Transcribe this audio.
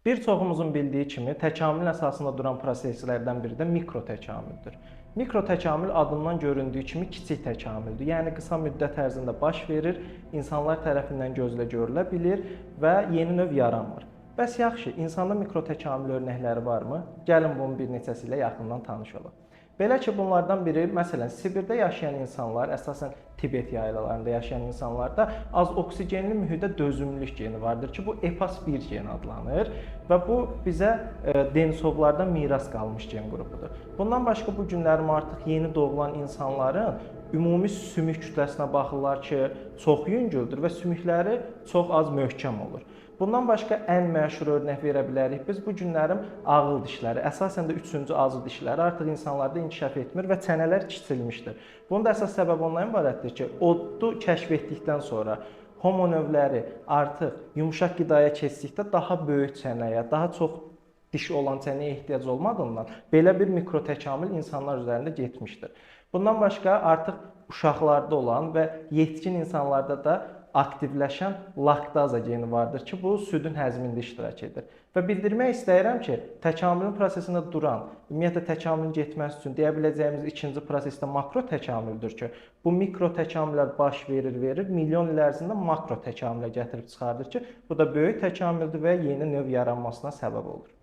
Bir çoxumuzun bildiyi kimi, təkamülün əsasında duran proseslərdən biri də mikro təkamüldür. Mikro təkamül adından göründüyü kimi kiçik təkamüldür. Yəni qısa müddət ərzində baş verir, insanlar tərəfindən gözlə görülə bilir və yeni növ yaranmır. Bəs yaxşı, insanda mikro təkamül örnəkləri varmı? Gəlin bunun bir neçəsi ilə yaxından tanış olaq. Belə ki, bunlardan biri, məsələn, Sibirdə yaşayan insanlar, əsasən Tibet yaylalarında yaşayan insanlarda az oksigenli mühitə dözümlülük geni vardır ki, bu EPAS1 geni adlanır və bu bizə Denisovlardan miras qalmış gen qrupudur. Bundan başqa bu günlərim artıq yeni doğulan insanların ümumi sümük kütləsinə baxırlar ki, çox yüngüldür və sümükləri çox az möhkəm olur. Bundan başqa ən məşhur örnək verə bilərik. Biz bu günlərim ağıl dişləri, əsasən də üçüncü azı dişləri artıq insanlarda inkişaf etmir və çənələr kiçilmişdir. Bunun da əsas səbəbi ondan ibarətdir ki, odu kəşf etdikdən sonra homo növləri artıq yumşaq qidaya keçdikdə daha böyük çənəyə, daha çox diş olan çənəyə ehtiyac olmadığından belə bir mikro təkamül insanlar üzərində getmişdir. Bundan başqa artıq uşaqlarda olan və yetkin insanlarda da aktivləşən laktaza geni vardır ki, bu südün həzmində iştirak edir. Və bildirmək istəyirəm ki, təkamülün prosesində duran, ümumiyyətlə təkamülün getməsi üçün deyə biləcəyimiz ikinci proses də makro təkamüldür ki, bu mikro təkamüllər baş verir, milyon il ərzində makro təkamülə gətirib çıxardır ki, bu da böyük təkamüldür və yeni növ yaranmasına səbəb olur.